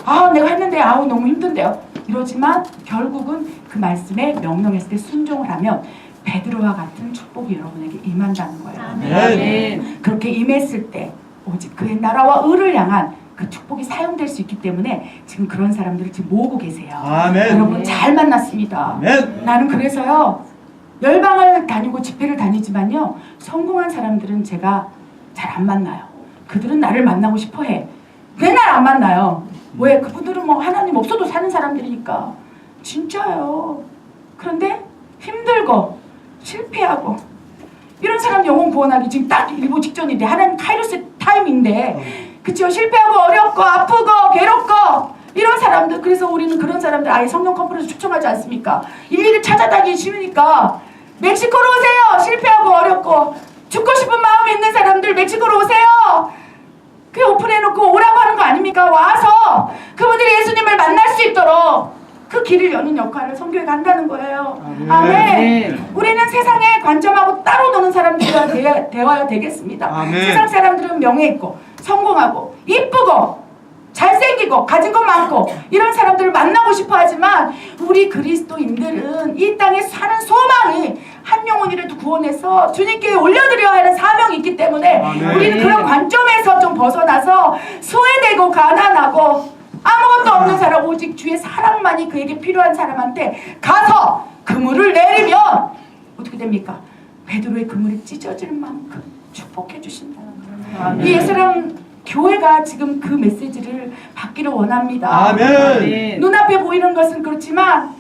아 내가 했는데 아우 너무 힘든데요. 이러지만 결국은 그 말씀에 명령했을 때 순종을 하면 베드로와 같은 축복이 여러분에게 임한다는 거예요. 아멘. 그렇게 임했을 때 오직 그의 나라와 의를 향한 그 축복이 사용될 수 있기 때문에 지금 그런 사람들을 지금 모으고 계세요. 아멘. 여러분 잘 만났습니다. 아멘. 나는 그래서요 열방을 다니고 집회를 다니지만요 성공한 사람들은 제가 잘 안 만나요. 그들은 나를 만나고 싶어해. 왜 날 안 만나요? 왜? 그분들은 뭐 하나님 없어도 사는 사람들이니까. 진짜요. 그런데 힘들고 실패하고 이런 사람 영혼 구원하기 지금 딱 일보 직전인데 하나님 카이로스 타임인데 그쵸? 실패하고 어렵고 아프고 괴롭고 이런 사람들. 그래서 우리는 그런 사람들 아예 성령 컨퍼런스 추천하지 않습니까? 일일이 찾아다니기 쉬우니까 멕시코로 오세요. 실패하고 어렵고 죽고 싶은 마음이 있는 사람들 멕시코로 오세요. 그 오픈해놓고 오라고 하는 거 아닙니까? 와서 그분들이 예수님을 만날 수 있도록 그 길을 여는 역할을 선교회가 한다는 거예요. 아멘. 우리는 세상의 관점하고 따로 노는 사람들과 대화가 되겠습니다. 아멘. 세상 사람들은 명예 있고 성공하고 이쁘고 잘생기고 가진 것 많고 이런 사람들을 만나고 싶어 하지만 우리 그리스도인들은 이 땅에 사는 소망이 한 영혼이라도 구원해서 주님께 올려드려야 하는 사명이 있기 때문에 아멘. 우리는 그런 관점에서 좀 벗어나서 소외되고 가난하고 아무것도 없는 사람 오직 주의 사랑만이 그에게 필요한 사람한테 가서 그물을 내리면 어떻게 됩니까? 베드로의 그물이 찢어질 만큼 축복해 주신다. 이 예수랑 교회가 지금 그 메시지를 받기를 원합니다. 아멘. 눈앞에 보이는 것은 그렇지만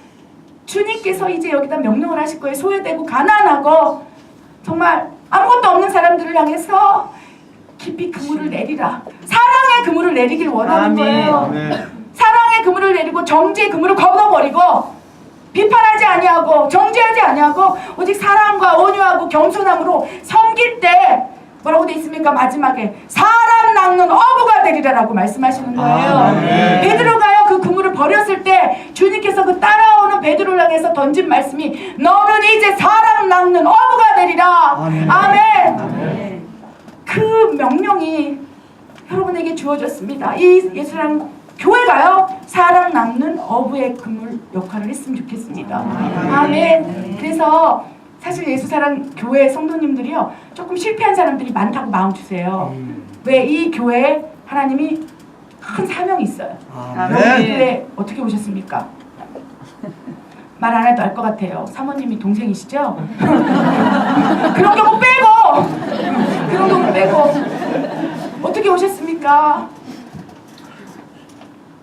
주님께서 이제 여기다 명령을 하실 거예요. 소외되고 가난하고 정말 아무것도 없는 사람들을 향해서 깊이 그물을 내리라. 사랑의 그물을 내리길 원하는 아멘. 거예요. 아멘. 사랑의 그물을 내리고 정지의 그물을 걷어버리고 비판하지 아니하고 정죄하지 아니하고 오직 사랑과 온유하고 겸손함으로 섬길 때 뭐라고 돼 있습니까? 마지막에 사람 낚는 어부가 되리라라고 말씀하시는 거예요. 아멘. 베드로가요 그 그물을 버렸을 때 주님께서 그 따라오는 베드로를 향해서 던진 말씀이 너는 이제 사람 낚는 어부가 되리라. 아멘. 아멘. 그 명령이 여러분에게 주어졌습니다. 이 예수랑 교회가요 사랑 낚는 어부의 그물 역할을 했으면 좋겠습니다. 아멘. 그래서 사실 예수사랑 교회 성도님들이요 조금 실패한 사람들이 많다고 마음 주세요. 왜? 이 교회에 하나님이 큰 사명이 있어요. 여러분 이 아멘. 교회 어떻게 오셨습니까? 말 안 해도 알 것 같아요. 사모님이 동생이시죠? 그런 경우 빼고 그런 경우 빼고 어떻게 오셨습니까?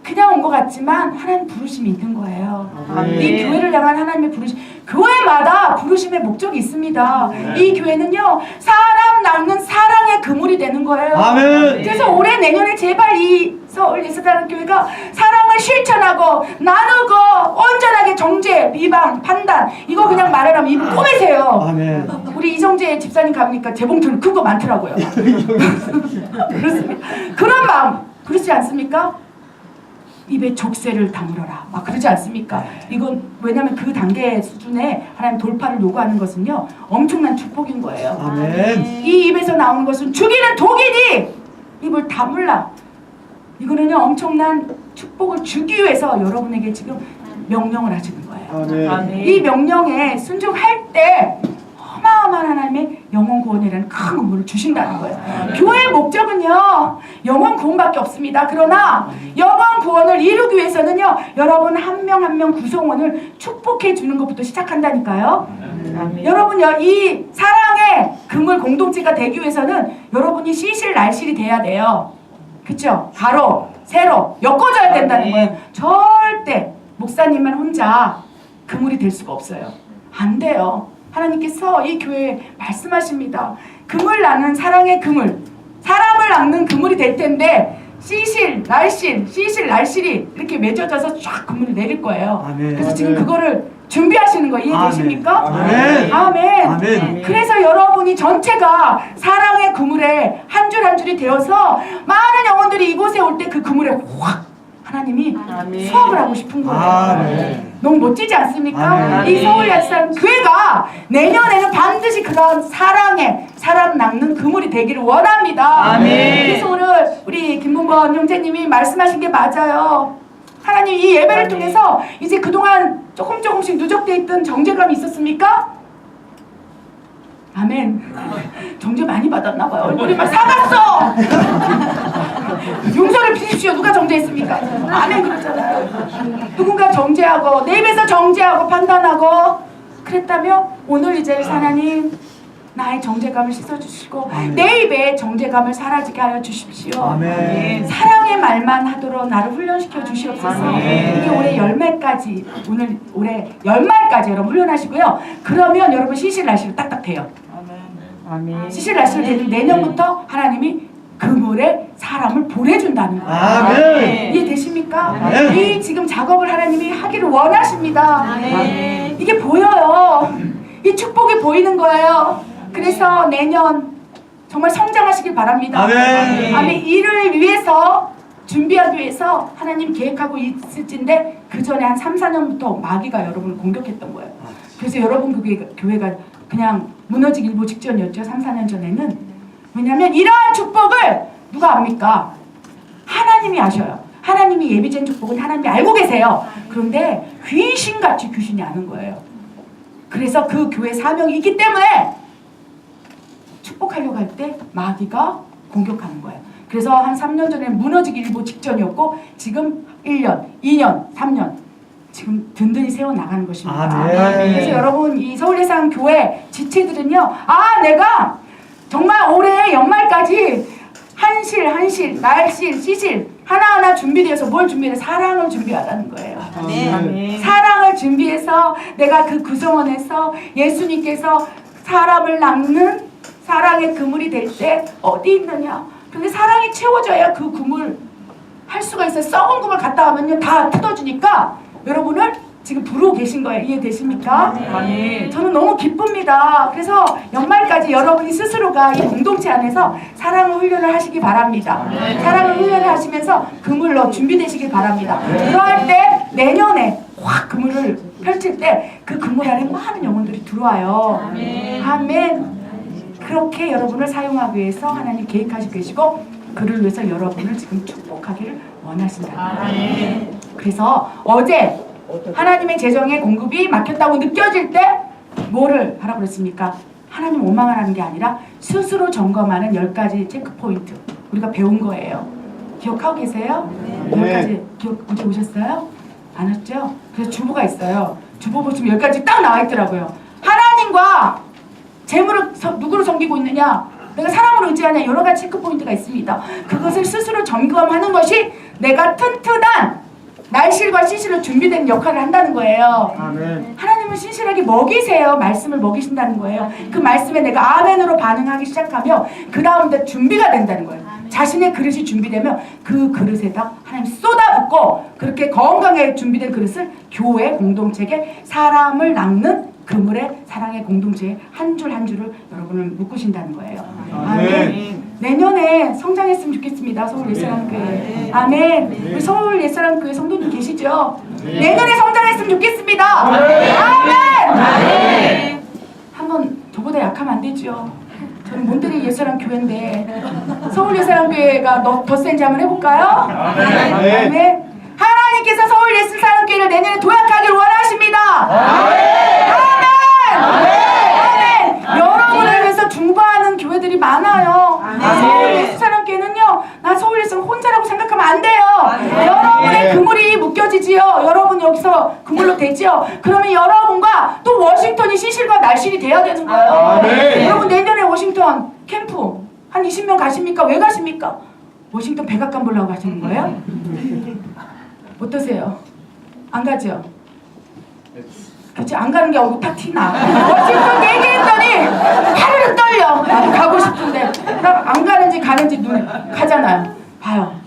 그냥 온 것 같지만 하지만 하나님 부르심이 있는 거예요. 아멘. 이 교회를 향한 하나님의 부르심, 교회마다 부르심의 목적이 있습니다. 이 교회는요, 사람 낳는 사랑의 그물이 되는 거예요. 아멘. 그래서 올해 내년에 제발 이 서울 예수다는 교회가 사랑을 실천하고 나누고 온전하게 정죄, 비방, 판단, 이거 그냥 말하라면 입을 꼬매세요. 아멘. 우리 이성재 집사님 가보니까 재봉틀 큰 거 많더라고요. 그렇습니다. 그런 마음 그렇지 않습니까? 입에 족쇄를 다물어라 막 그러지 않습니까? 이건 왜냐하면 그 단계 수준에 하나님 돌파를 요구하는 것은요, 엄청난 축복인 거예요. 아멘. 이 입에서 나오는 것은 죽이는 독이니 입을 다물라. 이거는요, 엄청난 축복을 주기 위해서 여러분에게 지금 명령을 하시는 거예요. 아멘. 이 명령에 순종할 때 어마어마한 하나님의 영혼 구원이라는 큰 선물을 주신다는 거예요. 교회의 목적은요, 영혼 구원밖에 없습니다. 그러나 영혼 구원을 이루기 위해서는요, 여러분 한 명 한 명 구성원을 축복해 주는 것부터 시작한다니까요. 여러분요, 이 사랑의 그물 공동체가 되기 위해서는 여러분이 시실 날실이 돼야 돼요. 그쵸? 가로, 세로 엮어져야 된다는 거예요. 절대 목사님만 혼자 그물이 될 수가 없어요. 안 돼요. 하나님께서 이 교회에 말씀하십니다. 그물 낳는 사랑의 그물, 사람을 낳는 그물이 될 텐데 시실, 날실이 이렇게 맺어져서 쫙 그물을 내릴 거예요. 아멘. 그래서 지금 그거를 준비하시는 거 이해되십니까? 아멘. 아멘. 아멘. 그래서 여러분이 전체가 사랑의 그물에 한 줄 한 줄이 되어서 많은 영혼들이 이곳에 올 때 그 그물에 확 하나님이 수업을 하고 싶은 거예요. 아멘. 너무 멋지지 않습니까? 아멘. 이 서울 야산 교회가 내년에는 반드시 그런 사랑의 사람 낳는 그물이 되기를 원합니다. 아멘. 그래서 오늘 우리 김문건 형제님이 말씀하신 게 맞아요. 하나님 이 예배를 통해서 이제 그동안 조금씩 누적되어 있던 정죄감이 있었습니까? 아멘. 정죄 많이 받았나 봐요. 얼굴이 막 사갔어. 용서를 비십시오. 누가 정죄했습니까? 아멘 그러잖아요. 누군가 정죄하고 내 입에서 정죄하고 판단하고 그랬다면 오늘 이제 하나님 나의 정죄감을 씻어주시고 내 입에 정죄감을 사라지게 하여 주십시오. 아멘. 사랑의 말만 하도록 나를 훈련시켜 주시옵소서. 아멘. 이게 올해 열매까지 올해 열말까지 여러분 훈련하시고요. 그러면 여러분 시실날실 딱딱 돼요. 아멘. 시실날실 되는 내년부터 하나님이 그물에 사람을 보내준다는 거예요. 아멘. 이해되십니까? 아멘. 이 지금 작업을 하나님이 하기를 원하십니다. 아멘. 이게 보여요. 이 축복이 보이는 거예요. 그래서 내년 정말 성장하시길 바랍니다. 아멘. 아멘. 이를 위해서 준비하기 위해서 하나님 계획하고 있을진데 그 전에 한 3, 4년부터 마귀가 여러분을 공격했던 거예요. 그래서 여러분 교회가 그냥 무너지기 일보 직전이었죠. 3, 4년 전에는. 왜냐하면 이러한 축복을 누가 압니까? 하나님이 아셔요. 하나님이 예비된 축복은 하나님이 알고 계세요. 그런데 귀신같이 귀신이 아는 거예요. 그래서 그 교회 사명이 있기 때문에 축복하려고 할 때 마귀가 공격하는 거예요. 그래서 한 3년 전에 무너지기 일보 직전이었고 지금 1년, 2년, 3년 지금 든든히 세워나가는 것입니다. 아멘. 그래서 여러분 이 서울예산 교회 지체들은요, 내가 정말 올해 연말까지 한실, 날실, 시실 하나하나 준비되어서 뭘 준비해? 사랑을 준비하라는 거예요. 아멘. 사랑을 준비해서 내가 그 구성원에서 예수님께서 사람을 낳는 사랑의 그물이 될 때 어디 있느냐? 근데 사랑이 채워져야 그 그물 할 수가 있어요. 썩은 그물 갔다 하면요 다 뜯어주니까 여러분을 지금 부르고 계신 거예요. 이해되십니까? 아멘. 저는 너무 기쁩니다. 그래서 연말까지 여러분이 스스로가 이 공동체 안에서 사랑을 훈련을 하시기 바랍니다. 사랑을 훈련을 하시면서 그물로 준비되시길 바랍니다. 그러할 때 내년에 확 그물을 펼칠 때 그 그물 안에 많은 영혼들이 들어와요. 아멘. 그렇게 여러분을 사용하기 위해서 하나님 계획하시고 계시고 그를 위해서 여러분을 지금 축복하기를 원하신다. 그래서 어제 하나님의 재정의 공급이 막혔다고 느껴질 때 뭐를 하라고 그랬습니까? 하나님 원망하라는 게 아니라 스스로 점검하는 10가지 체크포인트 우리가 배운 거예요. 기억하고 계세요? 10가지 어제 오셨어요? 안 왔죠? 그래서 주보가 있어요. 주보 보시면 10가지 딱 나와 있더라고요. 하나님과 재물을 누구를 섬기고 있느냐, 내가 사람을 의지하냐, 여러 가지 체크포인트가 있습니다. 그것을 스스로 점검하는 것이 내가 튼튼한 날실과 신실로 준비된 역할을 한다는 거예요. 아멘. 하나님은 신실하게 먹이세요. 말씀을 먹이신다는 거예요. 그 말씀에 내가 아멘으로 반응하기 시작하면 그 다음부터 준비가 된다는 거예요. 자신의 그릇이 준비되면 그 그릇에다 하나님 쏟아붓고 그렇게 건강하게 준비된 그릇을 교회 공동체에 사람을 낚는 그물의 사랑의 공동체에 한 줄 한 줄을 여러분을 묶으신다는 거예요. 아멘. 내년에 성장했으면 좋겠습니다. 서울 옛사랑교회. 아멘. 우리 서울 옛사랑교회 성도님 계시죠? 내년에 성장했으면 좋겠습니다. 아멘. 한번 저보다 약하면 안 되죠. 저는 몬테리 옛사랑교회인데 서울 옛사랑교회가 더 센지 한번 해볼까요? 아멘. 하나님께서 서울 옛사랑교회를 내년에 도약하길 원하십니다. 아멘. 여러분을 위해서 중보하는 교회들이 많아요. 서울 예수사랑교회는요, 나 서울 예수 혼자라고 생각하면 안 돼요. 여러분의 그물이 묶여지지요. 여러분 여기서 그물로 되지요. 그러면 여러분과 또 워싱턴이 시실과 날실이 돼야 되는 거예요. 여러분 내년에 워싱턴 캠프 한 20명 가십니까? 왜 가십니까? 워싱턴 백악관 보려고 가시는 거예요? 어떠세요? 안 가죠? 그치, 안 가는 게 얼굴 탁 티나. 워싱턴 얘기했더니 하루를 떨려. 나도 가고 싶은데 나 안 가는지 가는지 눈에 가잖아요. 봐요.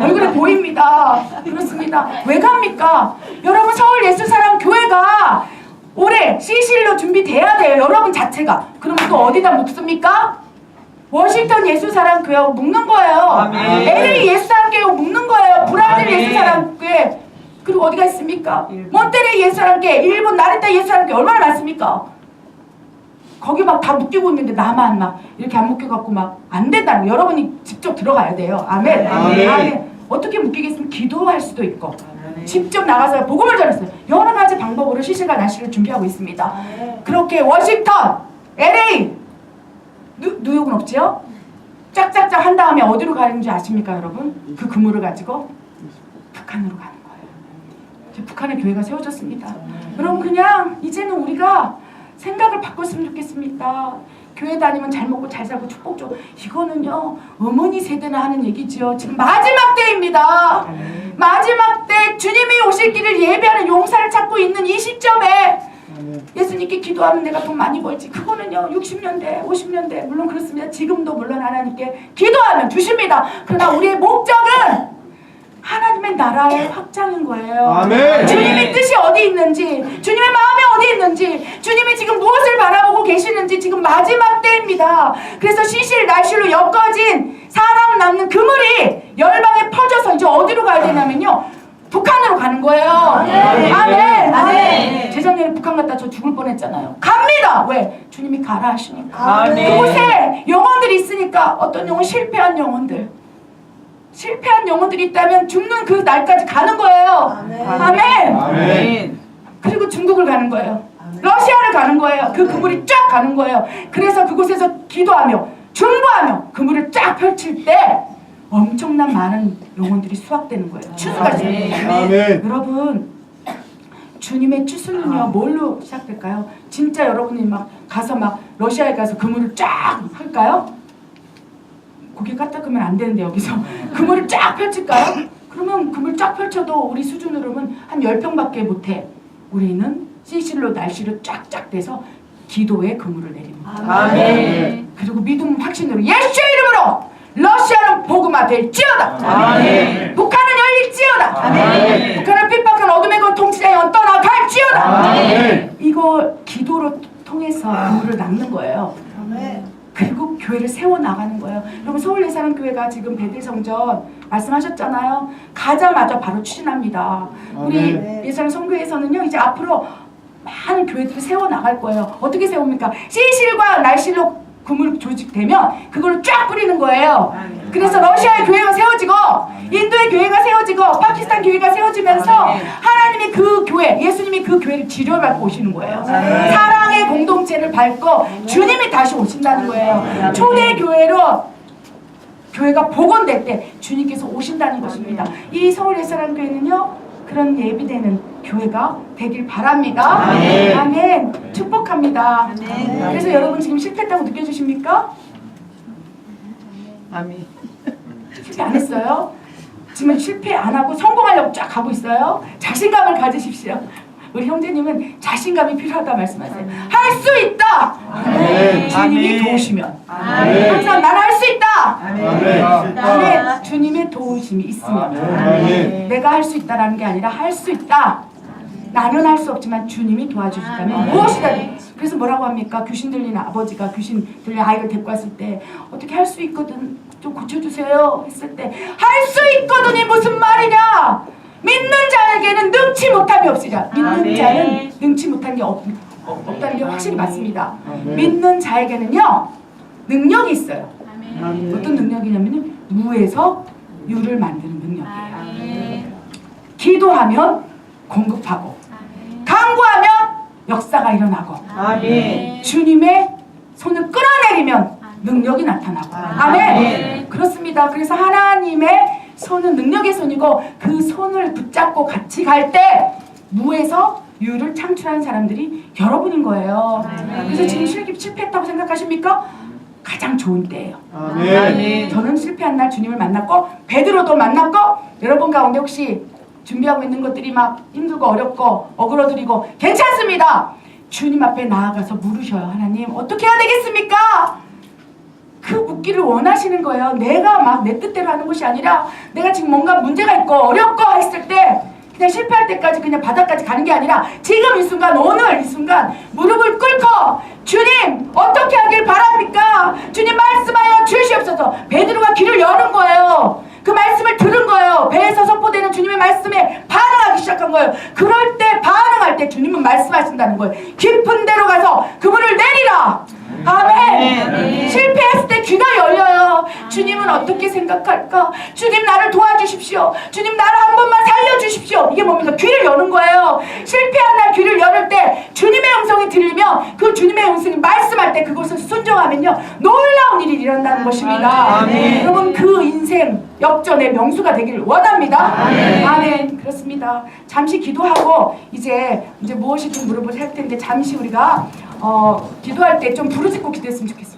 얼굴에 보입니다. 그렇습니다. 왜 갑니까? 여러분 서울 예수사랑 교회가 올해 시실로 준비돼야 돼요. 여러분 자체가. 그러면 또 어디다 묶습니까? 워싱턴 예수사랑 교회 묶는 거예요. LA 예수사랑 교회 묶는 거예요. 브라질 예수사랑 교회. 그리고 어디가 있습니까? 몬테레이 예수사랑교회, 일본 나리타 예수사랑교회 얼마나 많습니까? 거기 막 다 묶이고 있는데 나만 막 이렇게 안 묶여갖고 막 안 된다는 거. 여러분이 직접 들어가야 돼요. 아멘. 아멘. 어떻게 묶이겠으면 기도할 수도 있고 직접 나가서 복음을 전했어요. 여러 가지 방법으로 시실과 날씨를 준비하고 있습니다. 그렇게 워싱턴, LA, 뉴욕은 없지요? 짝짝짝 한 다음에 어디로 가는지 아십니까 여러분? 그 그물을 가지고 북한으로 가는 거예요. 북한에 교회가 세워졌습니다. 여러분 그냥 이제는 우리가 생각을 바꿨으면 좋겠습니다. 교회 다니면 잘 먹고 잘 살고 축복 줘. 이거는요 어머니 세대나 하는 얘기죠. 지금 마지막 때입니다. 마지막 때 주님이 오실 길을 예배하는 용사를 찾고 있는 이 시점에 예수님께 기도하면 내가 돈 많이 벌지. 그거는요 60년대 50년대 물론 그렇습니다. 지금도 물론 하나님께 기도하면 주십니다. 그러나 우리의 목적은 하나님의 나라의 확장인 거예요. 아멘. 주님의 뜻이 어디 있는지, 주님의 마음이 어디 있는지, 주님이 지금 무엇을 바라보고 계시는지 지금 마지막 때입니다. 그래서 시실 날실로 엮어진 사람 남는 그물이 열방에 퍼져서 이제 어디로 가야 되냐면요 북한으로 가는 거예요. 아멘. 아멘. 재작년에 북한 갔다 저 죽을 뻔했잖아요. 갑니다. 왜? 주님이 가라 하시니까. 그곳에 영혼들이 있으니까 어떤 영혼 실패한 영혼들. 실패한 영혼들이 있다면 죽는 그 날까지 가는 거예요. 아멘. 아멘. 그리고 중국을 가는 거예요. 러시아를 가는 거예요. 그 그물이 쫙 가는 거예요. 그래서 그곳에서 기도하며 중보하며 그물을 쫙 펼칠 때 엄청난 많은 영혼들이 수확되는 거예요. 추수가 되는 거예요. 아멘. 여러분 주님의 추수는요 뭘로 시작될까요? 진짜 여러분이 막 가서 막 러시아에 가서 그물을 쫙 할까요? 고개 까딱하면 안 되는데 여기서 그물을 쫙 펼칠까요? 그러면 그물 쫙 펼쳐도 우리 수준으로는 한 10평밖에 못해. 우리는 시실로 날씨로 쫙쫙 돼서 기도의 그물을 내리는 거예요. 아멘. 그리고 믿음 확신으로 예수의 이름으로 러시아는 복음화될지어다. 아멘. 북한은 열릴지어다. 아멘. 북한을 핍박한 어둠의 그 통치자의 영 떠나갈지어다. 아멘. 이거 기도로 통해서 그물을 낚는 거예요. 그리고 교회를 세워나가는 거예요. 여러분 서울 예사랑교회가 지금 베들성전 말씀하셨잖아요. 가자마자 바로 추진합니다. 우리 예사랑 성교회에서는요 이제 앞으로 많은 교회들을 세워나갈 거예요. 어떻게 세웁니까? 시실과 날실로 그물 조직되면 그걸로 쫙 뿌리는 거예요. 그래서 러시아의 교회가 세워지고 인도의 교회가 세워지고 파키스탄 교회가 세워지면서 하나님이 그 교회, 예수님이 그 교회를 치료받고 오시는 거예요. 사랑의 공동체를 밟고 주님이 다시 오신다는 거예요. 초대 교회로 교회가 복원될 때 주님께서 오신다는 것입니다. 이 서울 예사랑교회는요 그런 예비되는 교회가 되길 바랍니다. 아멘. 아멘. 축복합니다. 그래서 여러분 지금 실패했다고 느껴지십니까? 아멘. 실패 안 했어요? 지금 실패 안 하고 성공하려고 쫙 가고 있어요. 자신감을 가지십시오. 우리 형제님은 자신감이 필요하다 말씀하세요. 할 수 있다. 아멘. 주님이 아멘. 도우시면. 아멘. 항상 나는 할 수 있다. 아멘. 안에 주님의 도우심이 있으면 아멘. 내가 할 수 있다라는 게 아니라 할 수 있다. 나는 할 수 없지만 주님이 도와주시다면 아멘. 무엇이든. 그래서 뭐라고 합니까? 귀신 들린 아버지가 귀신 들린 아이를 데리고 왔을 때 어떻게 할 수 있거든 좀 고쳐주세요 했을 때 할 수 있거든이 무슨 말이냐? 믿는 자에게는 능치 못함이 없으리라. 믿는 아멘. 자는 능치 못한 게 없다는 게 확실히 맞습니다. 아멘. 믿는 자에게는요 능력이 있어요. 아멘. 어떤 능력이냐면 무에서 유를 만드는 능력이에요. 아멘. 기도하면 공급하고 아멘. 간구하면 역사가 일어나고 아멘. 주님의 손을 끌어내리면 능력이 나타나고 아멘. 아멘. 그렇습니다. 그래서 하나님의 손은 능력의 손이고 그 손을 붙잡고 같이 갈 때 무에서 유를 창출한 사람들이 여러분인 거예요. 아멘. 그래서 지금 실패했다고 생각하십니까? 가장 좋은 때예요. 아멘. 저는 실패한 날 주님을 만났고 베드로도 만났고 여러분 가운데 혹시 준비하고 있는 것들이 막 힘들고 어렵고 어그러들이고 괜찮습니다. 주님 앞에 나아가서 물으셔요. 하나님 어떻게 해야 되겠습니까? 그 묻기를 원하시는 거예요. 내가 막 내 뜻대로 하는 것이 아니라 내가 지금 뭔가 문제가 있고 어렵고 했을 때 그냥 실패할 때까지 그냥 바닥까지 가는 게 아니라 지금 이 순간 오늘 이 순간 무릎을 꿇고 주님 어떻게 하길 바랍니까? 주님 말씀하여 주시옵소서. 베드로가 귀를 여는 거예요. 그 말씀을 들은 거예요. 배에서 선포되는 주님의 말씀에 반응하기 시작한 거예요. 그럴 때 반응할 때 주님은 말씀하신다는 거예요. 깊은 데로 가서 그분을 내리라. 아멘. 아멘. 실패했을 때 귀가 열려요. 주님은 어떻게 생각할까? 주님 나를 도와주십시오. 주님 나를 한 번만 살려주십시오. 이게 뭡니까? 귀를 여는 거예요. 실패한 날 귀를 열을 때 주님의 음성이 들리면 그 주님의 음성이 말씀할 때 그것을 순종하면요 놀라운 일이 일어난다는 것입니다. 아멘. 여러분 그 인생 역전의 명수가 되기를 원합니다. 아멘. 아멘. 그렇습니다. 잠시 기도하고 이제 무엇이든 물어볼 할 텐데 잠시 우리가 기도할 때 좀 부르짖고 기도했으면 좋겠습니다.